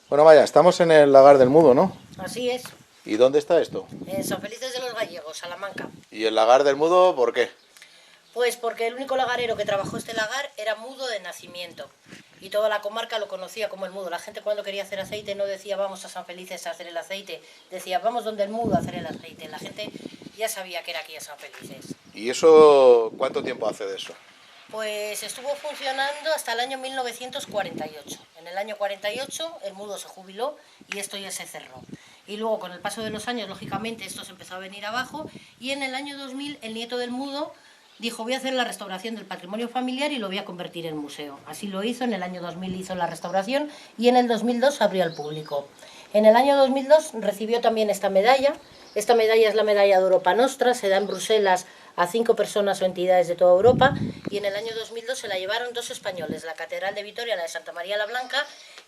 Bueno, vaya, estamos en el Lagar del Mudo, ¿no? Así es, ¿Y dónde está esto? en San Felices de los Gallegos, Salamanca. ¿Y el Lagar del Mudo por qué? Pues porque el único lagarero que trabajó este lagar era mudo de nacimiento. Y toda la comarca lo conocía como el mudo. La gente cuando quería hacer aceite no decía vamos a San Felices a hacer el aceite, decía vamos donde el mudo a hacer el aceite. La gente ya sabía que era aquí a San Felices. ¿Y eso cuánto tiempo hace de eso? Pues estuvo funcionando hasta el año 1948. En el año 48 el mudo se jubiló y esto ya se cerró. Y luego con el paso de los años, lógicamente, esto se empezó a venir abajo y en el año 2000 el nieto del mudo dijo voy a hacer la restauración del patrimonio familiar y lo voy a convertir en museo. Así lo hizo, en el año 2000 hizo la restauración y en el 2002 abrió al público. En el año 2002 recibió también esta medalla. Esta medalla es la medalla de Europa Nostra, se da en Bruselas a 5 personas o entidades de toda Europa y en el año 2002 se la llevaron 2 españoles, la Catedral de Vitoria, la de Santa María la Blanca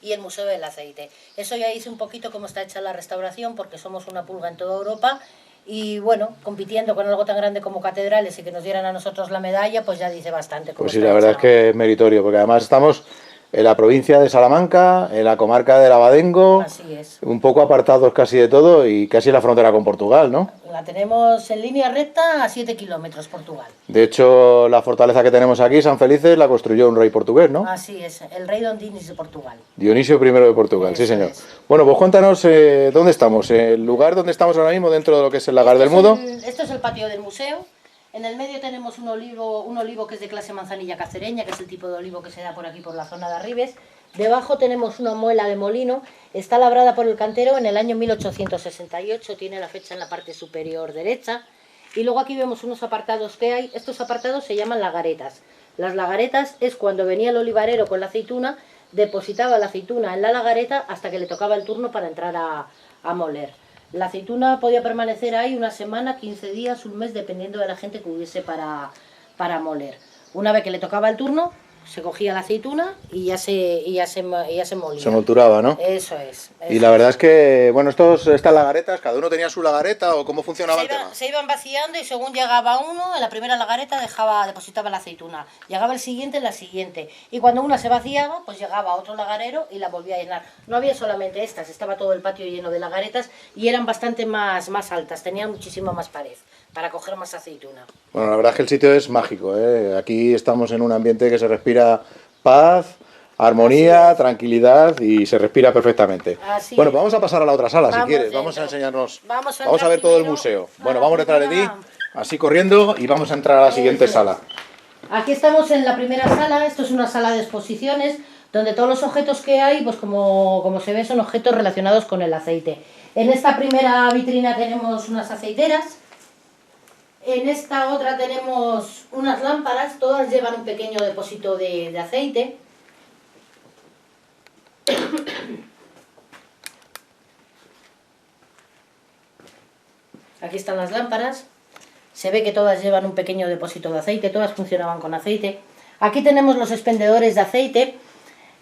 y el Museo del Aceite. Eso ya dice un poquito cómo está hecha la restauración porque somos una pulga en toda Europa y bueno, compitiendo con algo tan grande como catedrales y que nos dieran a nosotros la medalla, pues ya dice bastante cómo Pues sí, está la verdad hecha. es que es meritorio, porque además estamos en la provincia de Salamanca, en la comarca de Abadengo, Así es. un poco apartados casi de todo y casi en la frontera con Portugal, ¿no? La tenemos en línea recta a 7 kilómetros, Portugal. De hecho, la fortaleza que tenemos aquí, San Felices, la construyó un rey portugués, ¿no? Así es, el rey Don Dinis de Portugal. Dionisio I de Portugal, sí Eso señor. es. Bueno, pues cuéntanos dónde estamos, el lugar donde estamos ahora mismo dentro de lo que es el Lagar del Mudo. Esto es el patio del museo. En el medio tenemos un olivo que es de clase manzanilla cacereña, que es el tipo de olivo que se da por aquí por la zona de Arribes. Debajo tenemos una muela de molino, está labrada por el cantero en el año 1868, tiene la fecha en la parte superior derecha. Y luego aquí vemos unos apartados que hay, estos apartados se llaman lagaretas. Las lagaretas es cuando venía el olivarero con la aceituna, depositaba la aceituna en la lagareta hasta que le tocaba el turno para entrar a moler. La aceituna podía permanecer ahí una semana, 15 días, un mes, dependiendo de la gente que hubiese para moler. Una vez que le tocaba el turno, se cogía la aceituna y ya se molía. Se molturaba, ¿no? Eso es. Y la verdad es que, bueno, estas lagaretas, cada uno tenía su lagareta o cómo funcionaba el tema. Se iban vaciando y según llegaba uno, en la primera lagareta depositaba la aceituna. Llegaba el siguiente en la siguiente. Y cuando una se vaciaba, pues llegaba otro lagarero y la volvía a llenar. No había solamente estas, estaba todo el patio lleno de lagaretas y eran bastante más altas, tenían muchísima más pared para coger más aceituna. Bueno, la verdad es que el sitio es mágico, ¿eh? Aquí estamos en un ambiente que se respira paz, armonía, tranquilidad y se respira perfectamente. Así Bueno, es. pues vamos a pasar a la otra sala, Vamos si quieres. dentro. Vamos a enseñarnos. Vamos a Vamos a entrar ver todo el primero museo. a Bueno, la vamos detrás de ti, primera- así corriendo, y vamos a entrar a la siguiente Eso sala. es. Aquí estamos en la primera sala, esto es una sala de exposiciones, donde todos los objetos que hay, pues como se ve, son objetos relacionados con el aceite. En esta primera vitrina tenemos unas aceiteras. En esta otra tenemos unas lámparas, todas llevan un pequeño depósito de aceite. Aquí están las lámparas. Se ve que todas llevan un pequeño depósito de aceite, todas funcionaban con aceite. Aquí tenemos los expendedores de aceite.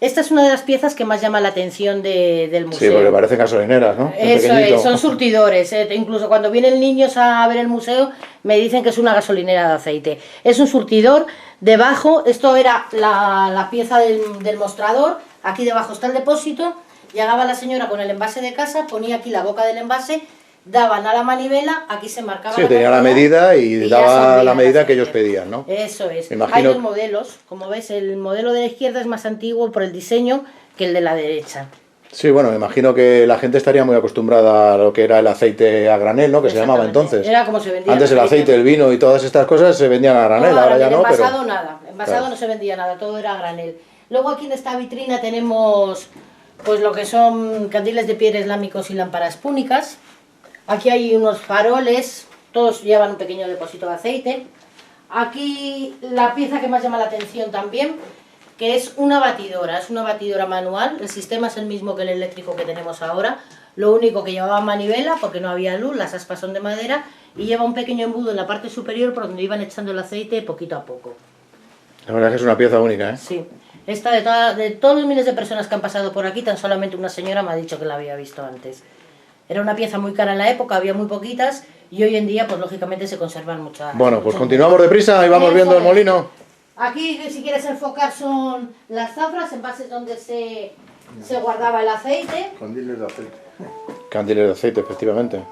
Esta es una de las piezas que más llama la atención del museo. Sí, porque parecen gasolineras, ¿no? Eso es, son surtidores. Incluso cuando vienen niños a ver el museo me dicen que es una gasolinera de aceite. Es un surtidor. Debajo, esto era la pieza del mostrador. Aquí debajo está el depósito. Llegaba la señora con el envase de casa, ponía aquí la boca del envase, daban a la manivela, aquí se marcaba Sí, la tenía la cantidad medida y ya daba servía la el medida que aceite. ellos pedían, ¿no? Eso es. Me imagino- Hay dos modelos. Como ves, el modelo de la izquierda es más antiguo por el diseño que el de la derecha. Sí, bueno, me imagino que la gente estaría muy acostumbrada a lo que era el aceite a granel, ¿no? Que se llamaba Exactamente. entonces. Era como se vendía Antes el aceite, el vino y todas estas cosas se vendían a granel, No, ahora ya no, envasado pero... nada. Envasado Claro. no se vendía nada, todo era a granel. Luego aquí en esta vitrina tenemos pues lo que son candiles de piedra islámicos y lámparas púnicas. Aquí hay unos faroles, todos llevan un pequeño depósito de aceite. Aquí la pieza que más llama la atención también, que es una batidora manual. El sistema es el mismo que el eléctrico que tenemos ahora, lo único que llevaba manivela porque no había luz, las aspas son de madera y lleva un pequeño embudo en la parte superior por donde iban echando el aceite poquito a poco. La verdad es que es una pieza única, ¿eh? Sí. Esta de todos los miles de personas que han pasado por aquí, tan solamente una señora me ha dicho que la había visto antes. Era una pieza muy cara en la época, había muy poquitas y hoy en día, pues lógicamente se conservan muchas. Bueno, pues muchas continuamos deprisa y vamos Eso viendo el es. molino. Aquí, si quieres enfocar, son las zafras, envases donde se guardaba el aceite. Candiles de aceite. Candiles de aceite, efectivamente.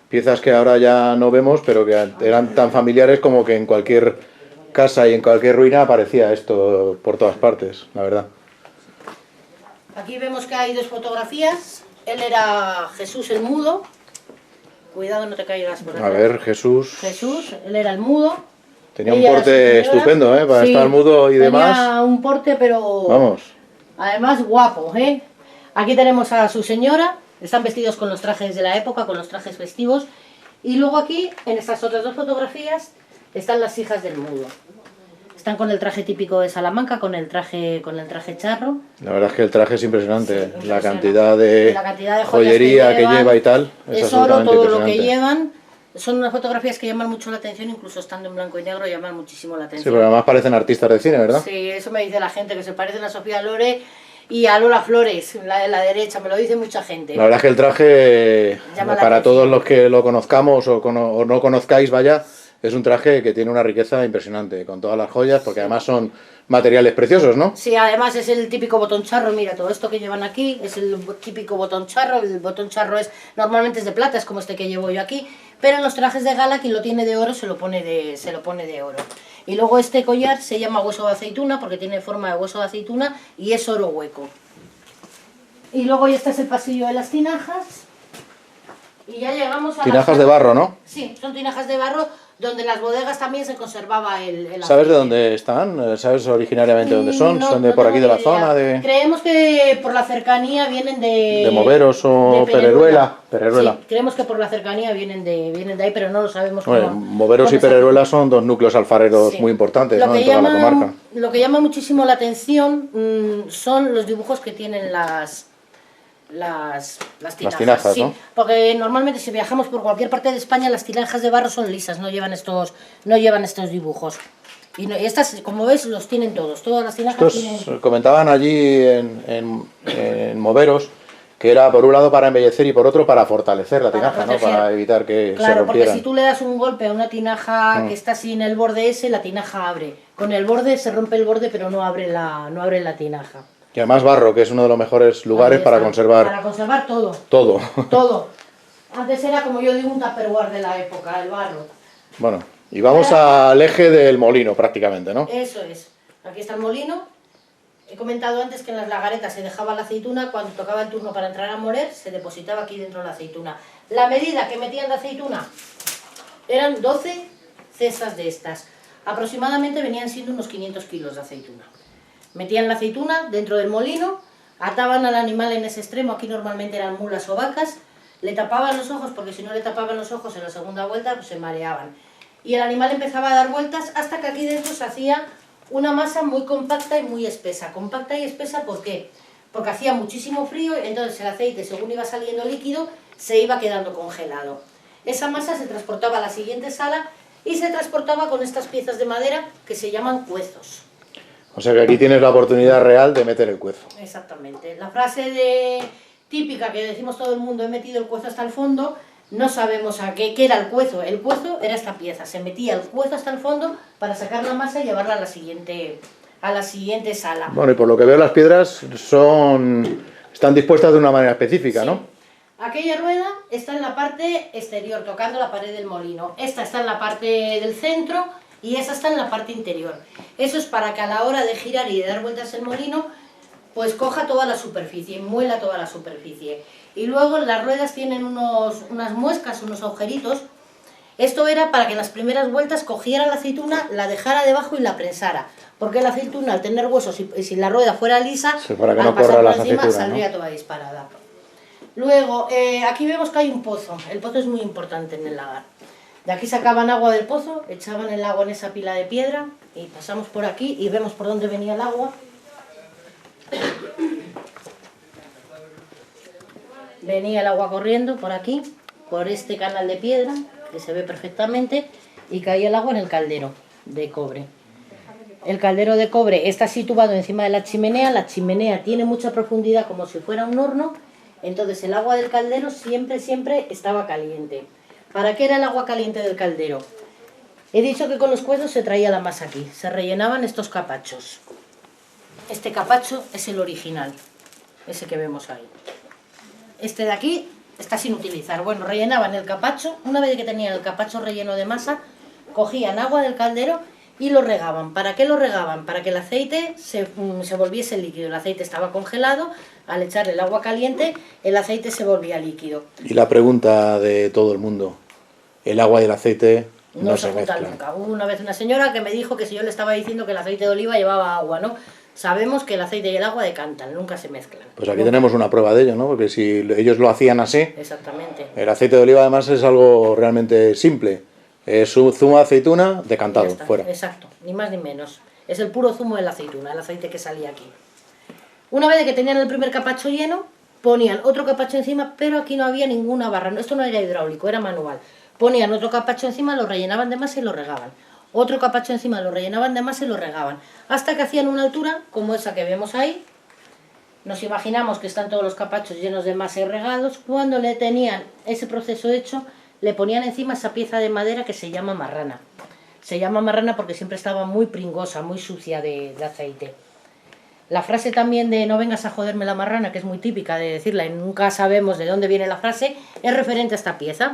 Piezas que ahora ya no vemos, pero que eran tan familiares como que en cualquier casa y en cualquier ruina aparecía esto por todas partes, la verdad. Aquí vemos que hay dos fotografías. Él era Jesús el mudo. Cuidado, no te caigas por A atrás. ver, Jesús. Jesús, él era el mudo. Tenía un Ella era su porte señora. estupendo, ¿eh? Para Sí, estar mudo y demás. Tenía un porte, pero Vamos. además guapo, ¿eh? Aquí tenemos a su señora. Están vestidos con los trajes de la época, con los trajes festivos. Y luego aquí, en estas otras dos fotografías, están las hijas del mudo. Están con el traje típico de Salamanca, con el traje charro. La verdad es que el traje es impresionante. Sí, La impresionante. cantidad de Joyas joyería que lleva y tal. Es oro absolutamente todo lo que impresionante. llevan. Son unas fotografías que llaman mucho la atención, incluso estando en blanco y negro llaman muchísimo la Sí, atención. pero además parecen artistas de cine, ¿verdad? Sí, eso me dice la gente, que se parecen a Sofía Lore y a Lola Flores, la de la derecha, me lo dice mucha gente. La verdad es que el traje, Llama la para atención. todos los que lo conozcamos o no conozcáis, vaya, es un traje que tiene una riqueza impresionante, con todas las joyas, porque además son materiales preciosos, ¿no? Sí, además es el típico botón charro, mira, todo esto que llevan aquí es el típico botón charro. El botón charro normalmente es de plata, es como este que llevo yo aquí, pero en los trajes de gala quien lo tiene de oro se lo pone de oro. Y luego este collar se llama hueso de aceituna porque tiene forma de hueso de aceituna y es oro hueco. Y luego este es el pasillo de las tinajas y ya llegamos a Tinajas de barro, ¿no? Sí, son tinajas de barro donde en las bodegas también se conservaba el ¿Sabes aceite. de dónde están? ¿Sabes originariamente dónde son? No, ¿Son de no por aquí de tengo la ni idea. zona? ¿De Creemos que por la cercanía vienen de Moveros o de Pereruela? Pereruela. Sí, creemos que por la cercanía vienen de ahí, pero no lo sabemos Bueno, cómo. Moveros y cómo se Pereruela son dos núcleos alfareros Sí. muy importantes, Lo ¿no? que En toda la llama- comarca. Lo que llama muchísimo la atención son los dibujos que tienen las tinajas. tinajas, sí, ¿no? porque normalmente si viajamos por cualquier parte de España las tinajas de barro son lisas, no llevan estos dibujos. Y estas, como ves, los tienen todas las tinajas Estos tienen... comentaban allí en Moveros que era por un lado para embellecer y por otro para fortalecer la Para tinaja, ¿no? proteger. Para evitar que se Claro, porque rompieran. si tú le das un golpe a una tinaja que está sin el borde ese, la tinaja abre. Con el borde se rompe el borde, pero no abre la tinaja. Y además barro, que es uno de los mejores lugares Ahí para está. conservar Para conservar todo. todo. Todo. Antes era, como yo digo, un tupperware de la época, el barro. Bueno, y vamos al eje del molino prácticamente, ¿no? Eso es. Aquí está el molino. He comentado antes que en las lagaretas se dejaba la aceituna, cuando tocaba el turno para entrar a moler, se depositaba aquí dentro la aceituna. La medida que metían de aceituna eran 12 cestas de estas. Aproximadamente venían siendo unos 500 kilos de aceituna. Metían la aceituna dentro del molino, ataban al animal en ese extremo, aquí normalmente eran mulas o vacas, le tapaban los ojos, porque si no le tapaban los ojos en la segunda vuelta, pues se mareaban. Y el animal empezaba a dar vueltas hasta que aquí dentro se hacía una masa muy compacta y muy espesa. Compacta y espesa, ¿por qué? Porque hacía muchísimo frío, entonces el aceite, según iba saliendo líquido, se iba quedando congelado. Esa masa se transportaba a la siguiente sala y se transportaba con estas piezas de madera que se llaman cuezos. O sea que aquí tienes la oportunidad real de meter el cuezo. Exactamente. La frase típica que decimos todo el mundo, he metido el cuezo hasta el fondo, no sabemos a qué era el cuezo. El cuezo era esta pieza, se metía el cuezo hasta el fondo para sacar la masa y llevarla a la siguiente sala. Bueno, y por lo que veo las piedras están dispuestas de una manera específica, Sí. ¿no? Aquella rueda está en la parte exterior, tocando la pared del molino. Esta está en la parte del centro y esa está en la parte interior. Eso es para que a la hora de girar y de dar vueltas el molino, pues coja toda la superficie, muela toda la superficie. Y luego las ruedas tienen unas muescas, unos agujeritos. Esto era para que en las primeras vueltas cogiera la aceituna, la dejara debajo y la prensara. Porque la aceituna, al tener huesos y si la rueda fuera lisa, Sí, para que al no pasar corra por las encima aceitunas, saldría ¿no? toda disparada. Luego, aquí vemos que hay un pozo. El pozo es muy importante en el lagar. De aquí sacaban agua del pozo, echaban el agua en esa pila de piedra y pasamos por aquí y vemos por dónde venía el agua. Venía el agua corriendo por aquí, por este canal de piedra, que se ve perfectamente, y caía el agua en el caldero de cobre. El caldero de cobre está situado encima de la chimenea tiene mucha profundidad como si fuera un horno, entonces el agua del caldero siempre estaba caliente. ¿Para qué era el agua caliente del caldero? He dicho que con los cuernos se traía la masa aquí, se rellenaban estos capachos. Este capacho es el original, ese que vemos ahí. Este de aquí está sin utilizar. Bueno, rellenaban el capacho, una vez que tenían el capacho relleno de masa, cogían agua del caldero y lo regaban. ¿Para qué lo regaban? Para que el aceite se volviese líquido. El aceite estaba congelado, al echarle el agua caliente, el aceite se volvía líquido. Y la pregunta de todo el mundo, ¿el agua y el aceite no se mezclan? Nunca. Hubo una vez una señora que me dijo que si yo le estaba diciendo que el aceite de oliva llevaba agua, ¿no? Sabemos que el aceite y el agua decantan, nunca se mezclan. Pues aquí tenemos una prueba de ello, ¿no? Porque si ellos lo hacían así... Exactamente. El aceite de oliva además es algo realmente simple. Es un zumo de aceituna decantado, fuera. Exacto, ni más ni menos. Es el puro zumo de la aceituna, el aceite que salía aquí. Una vez que tenían el primer capacho lleno, ponían otro capacho encima, pero aquí no había ninguna barra. Esto no era hidráulico, era manual. Ponían otro capacho encima, lo rellenaban de masa y lo regaban. Otro capacho encima, lo rellenaban de masa y lo regaban. Hasta que hacían una altura como esa que vemos ahí. Nos imaginamos que están todos los capachos llenos de masa y regados. Cuando le tenían ese proceso hecho, le ponían encima esa pieza de madera que se llama marrana. Se llama marrana porque siempre estaba muy pringosa, muy sucia de aceite. La frase también de no vengas a joderme la marrana, que es muy típica de decirla y nunca sabemos de dónde viene la frase, es referente a esta pieza.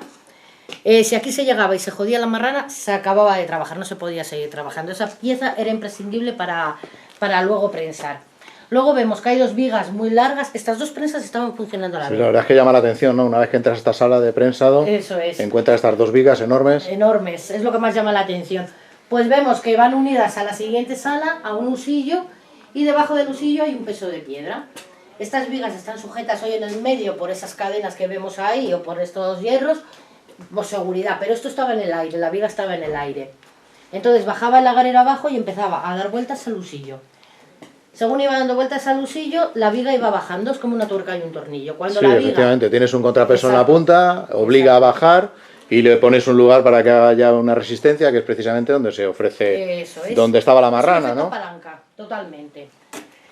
Si aquí se llegaba y se jodía la marrana, se acababa de trabajar, no se podía seguir trabajando. Esa pieza era imprescindible para luego prensar. Luego vemos que hay dos vigas muy largas. Estas dos prensas estaban funcionando a la vez. La verdad es que llama la atención, ¿no? Una vez que entras a esta sala de prensado, eso es, encuentras estas dos vigas enormes. Enormes, es lo que más llama la atención. Pues vemos que van unidas a la siguiente sala, a un husillo, y debajo del husillo hay un peso de piedra. Estas vigas están sujetas hoy en el medio por esas cadenas que vemos ahí o por estos hierros, por seguridad, pero esto estaba en el aire, la viga estaba en el aire. Entonces bajaba el lagarero abajo y empezaba a dar vueltas al husillo. Según iba dando vueltas al husillo, la viga iba bajando, es como una tuerca y un tornillo. Cuando Sí, la viga... efectivamente, tienes un contrapeso en la Exacto. punta, obliga a bajar y le pones un lugar para que haya una resistencia, que es precisamente donde se ofrece, Eso es. donde estaba la marrana, Es un efecto ¿no? palanca, totalmente.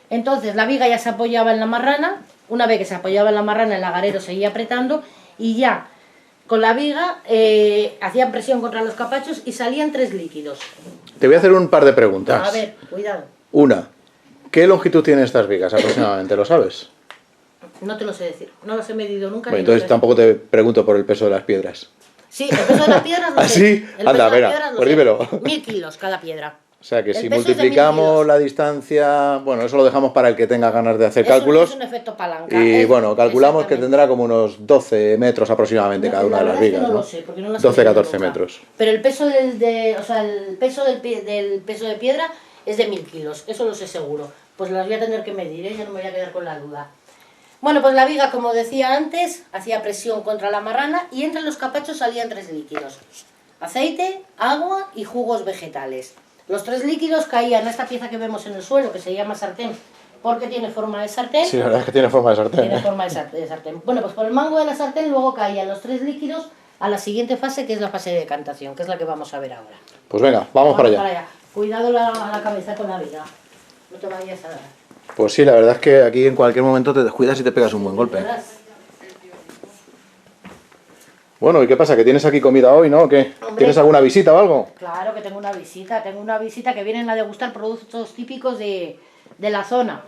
Entonces la viga ya se apoyaba en la marrana, una vez que se apoyaba en la marrana el lagarero seguía apretando y ya con la viga hacían presión contra los capachos y salían tres líquidos. Te voy a hacer un par de preguntas. A ver, cuidado. Una, ¿qué longitud tienen estas vigas aproximadamente? ¿Lo sabes? No te lo sé decir, no los he medido nunca. Bueno, ni entonces los he- tampoco te pregunto por el peso de las piedras. Sí, el peso de las piedras lo ¿Ah, sé. sí? El Anda, peso de las venga, piedras lo pues sé. dímelo. 1000 kilos cada piedra. O sea que El si peso es de 1000 multiplicamos kilos. la distancia, bueno, eso lo dejamos para el que tenga ganas de hacer cálculos. Es un efecto palanca. Y Es- bueno, calculamos que exactamente. tendrá como unos 12 metros aproximadamente cada una La de las verdad es que vigas, no ¿no? lo sé, porque no las he 12-14 medido nunca. metros. Pero el peso o sea, el peso del peso de piedra es de 1000 kilos, eso lo sé seguro. Pues las voy a tener que medir, ya no me voy a quedar con la duda. Bueno, pues la viga, como decía antes, hacía presión contra la marrana y entre los capachos salían tres líquidos: aceite, agua y jugos vegetales. Los tres líquidos caían a esta pieza que vemos en el suelo, que se llama sartén, porque tiene forma de sartén. Sí, la verdad es que tiene forma de sartén. Tiene forma de sartén. Bueno, pues por el mango de la sartén luego caían los tres líquidos a la siguiente fase, que es la fase de decantación, que es la que vamos a ver ahora. Pues venga, vamos para allá. Cuidado la cabeza con la viga, no te vayas a dar. Pues sí, la verdad es que aquí en cualquier momento te descuidas y te pegas un buen golpe. Verás. Bueno, ¿y qué pasa? ¿Que tienes aquí comida hoy, no? ¿O qué? Hombre. ¿Tienes alguna visita o algo? Claro que tengo una visita que vienen a degustar productos típicos de la zona.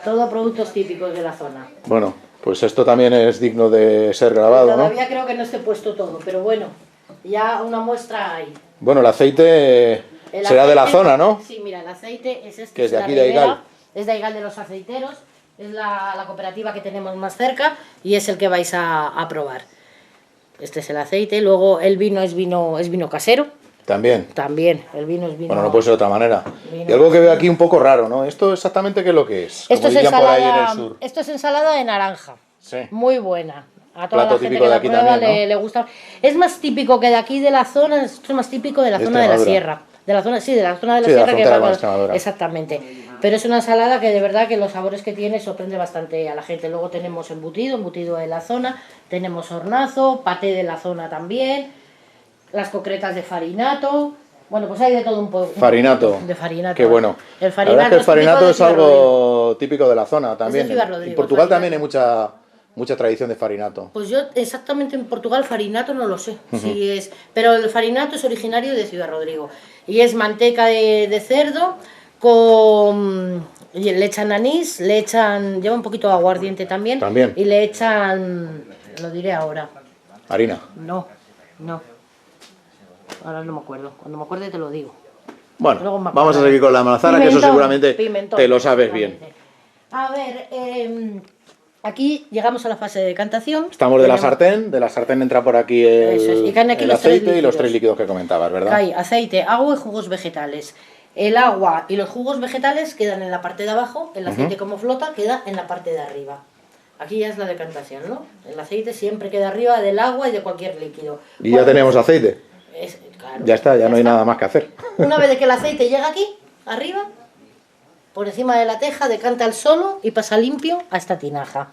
Todo productos típicos de la zona. Bueno, pues esto también es digno de ser grabado, ¿no? Todavía creo que no esté puesto todo, pero bueno, ya una muestra hay. Bueno, el aceite El será de la aceite- zona, ¿no? Sí, mira, el aceite es este. Que es de la aquí de Ribera, Aigal. Es de Aigal de los Aceiteros, es la cooperativa que tenemos más cerca y es el que vais a probar. Este es el aceite, luego el vino es vino casero, También. también, el vino es vino... Bueno, no puede ser de otra manera. Vino. Y algo que veo aquí un poco raro, ¿no? ¿Esto exactamente qué es lo que es? Esto Como es, dirían por ahí en el ensalada, sur. esto es ensalada de naranja, Sí. muy buena. A toda Plato la gente típico que de la aquí prueba también, ¿no? le gusta. Es más típico que de aquí de la zona, esto es más típico de la De zona de la Extremadura. sierra. De la zona, sí, de la zona de la Sí, de la sierra frontera que con va- Extremadura. exactamente. Pero es una ensalada que de verdad que los sabores que tiene sorprende bastante a la gente. Luego tenemos embutido de la zona, tenemos hornazo, paté de la zona también, las concretas de farinato. Bueno, pues hay de todo un poco. Farinato. De farinato. Qué bueno. El La verdad es que el farinato farinato es típico de Ciudad Rodrigo. algo típico de la zona también. Ciudad Rodrigo, En Portugal el farinato. también hay mucha tradición de farinato. Pues yo exactamente en Portugal farinato no lo sé, si es, pero el farinato es originario de Ciudad Rodrigo y es manteca de cerdo con y le echan anís, le echan, lleva un poquito de aguardiente también, y le echan, lo diré ahora. Harina. No, ahora no me acuerdo, cuando me acuerde te lo digo. Bueno, vamos a seguir con la almazara, que eso seguramente te lo sabes bien. A ver, aquí llegamos a la fase de decantación. Estamos de la sartén entra por aquí el aceite y los 3 líquidos que comentabas, ¿verdad? Hay aceite, agua y jugos vegetales. El agua y los jugos vegetales quedan en la parte de abajo, el aceite como flota queda en la parte de arriba. Aquí ya es la decantación, ¿no? El aceite siempre queda arriba del agua y de cualquier líquido. Y ya tenemos aceite. Claro, ya está, ya no hay nada más que hacer. Una vez que el aceite llega aquí, arriba, por encima de la teja, decanta el solo y pasa limpio a esta tinaja.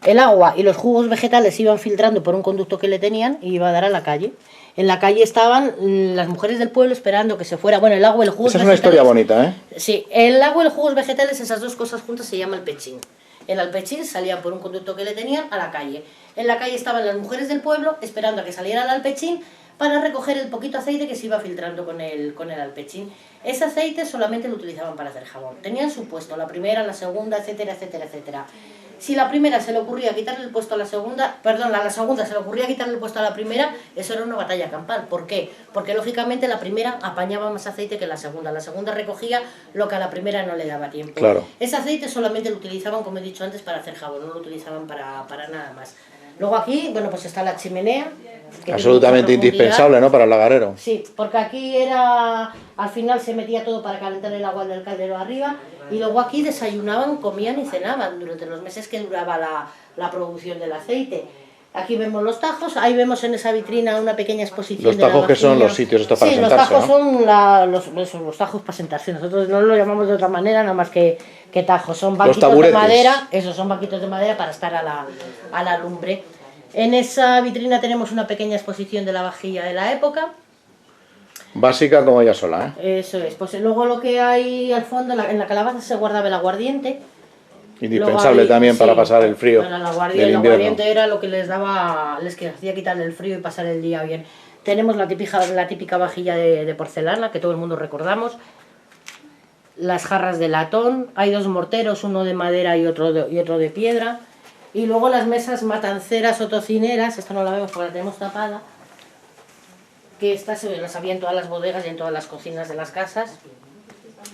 El agua y los jugos vegetales iban filtrando por un conducto que le tenían y iba a dar a la calle. En la calle estaban las mujeres del pueblo esperando que se fuera. Bueno, el agua y los jugos vegetales... Esa es una historia bonita, ¿eh? Sí, el agua y los jugos vegetales, esas dos cosas juntas se llama alpechín. El alpechín salía por un conducto que le tenían a la calle. En la calle estaban las mujeres del pueblo esperando a que saliera el alpechín para recoger el poquito aceite que se iba filtrando con el alpechín. Ese aceite solamente lo utilizaban para hacer jabón. Tenían su puesto, la primera, la segunda, etcétera, etcétera, etcétera. Si la primera se le ocurría quitarle el puesto a la segunda, perdón, a la segunda se le ocurría quitarle el puesto a la primera, eso era una batalla campal. ¿Por qué? Porque lógicamente la primera apañaba más aceite que la segunda recogía lo que a la primera no le daba tiempo. Claro. Ese aceite solamente lo utilizaban, como he dicho antes, para hacer jabón, no lo utilizaban para nada más. Luego aquí, bueno, pues está la chimenea. Absolutamente indispensable, ¿no? Para el lagarero. Sí, porque aquí era, al final se metía todo para calentar el agua del caldero arriba y luego aquí desayunaban, comían y cenaban durante los meses que duraba la producción del aceite. Aquí vemos los tajos, ahí vemos en esa vitrina una pequeña exposición. Los tajos que son los sitios estos para sentarse, los tajos, ¿no? son los tajos para sentarse. Nosotros no lo llamamos de otra manera, nada más que tajos. Son banquitos de madera, son banquitos de madera para estar a la lumbre. En esa vitrina tenemos una pequeña exposición de la vajilla de la época. Básica como ella sola, ¿eh? Eso es. Pues luego lo que hay al fondo, en la calabaza se guardaba el aguardiente. Indispensable también para pasar el frío del invierno. El aguardiente era lo que les hacía quitarle el frío y pasar el día bien. Tenemos la típica vajilla de porcelana que todo el mundo recordamos. Las jarras de latón. Hay 2 morteros, uno de madera y otro de piedra. Y luego las mesas matanceras o tocineras, esta no la vemos porque la tenemos tapada, que estas las había en todas las bodegas y en todas las cocinas de las casas.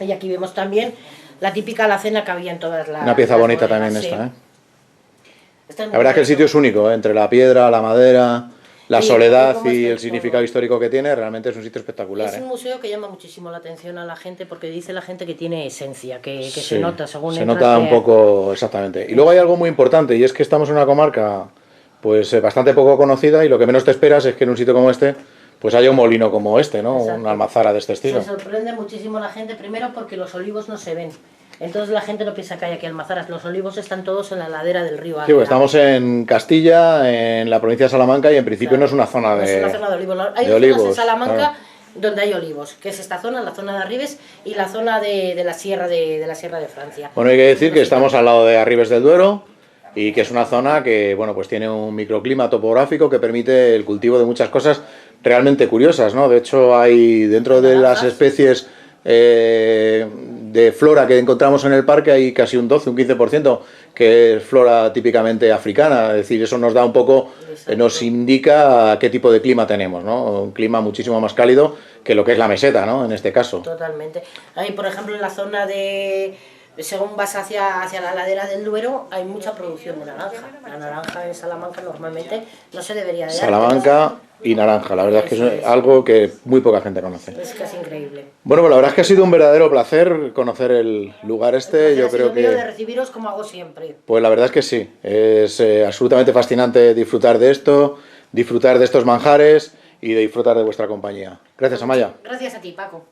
Y aquí vemos también la típica alacena que había en todas las Una pieza bonita bodegas, también esta, ¿eh? La verdad es que el sitio es único, ¿eh? Entre la piedra, la madera, la soledad y el significado histórico que tiene, realmente es un sitio espectacular. Es un museo que llama muchísimo la atención a la gente porque dice la gente que tiene esencia, que se nota según se nota un poco, exactamente. Y luego hay algo muy importante y es que estamos en una comarca pues bastante poco conocida y lo que menos te esperas es que en un sitio como este pues haya un molino como este, ¿no? Exacto. Una almazara de este estilo. Se sorprende muchísimo la gente, primero porque los olivos no se ven. Entonces la gente no piensa que hay aquí almazaras, los olivos están todos en la ladera del río Águeda. Sí, pues estamos en Castilla, en la provincia de Salamanca y en principio no es una zona de, no es una zona de olivos. Hay zonas en Salamanca donde hay olivos, que es esta zona, la zona de Arribes y la zona de la sierra de Francia. Bueno, hay que decir que estamos al lado de Arribes del Duero y que es una zona que, bueno, pues tiene un microclima topográfico que permite el cultivo de muchas cosas realmente curiosas, ¿no? De hecho, hay dentro de las especies de flora que encontramos en el parque hay casi un 12, un 15% que es flora típicamente africana, es decir, eso nos da un poco, nos indica qué tipo de clima tenemos, ¿no? Un clima muchísimo más cálido que lo que es la meseta, ¿no? En este caso. Totalmente. Hay, por ejemplo, en la zona según vas hacia la ladera del Duero, hay mucha producción de naranja. La naranja en Salamanca normalmente no se debería de dar. Salamanca y naranja, la verdad es que es algo que muy poca gente conoce. Es casi increíble. Bueno, pues la verdad es que ha sido un verdadero placer conocer el lugar este. Yo creo que de recibiros como hago siempre. Pues la verdad es que sí, es absolutamente fascinante disfrutar de esto, disfrutar de estos manjares y de disfrutar de vuestra compañía. Gracias, Amaya. Gracias a ti, Paco.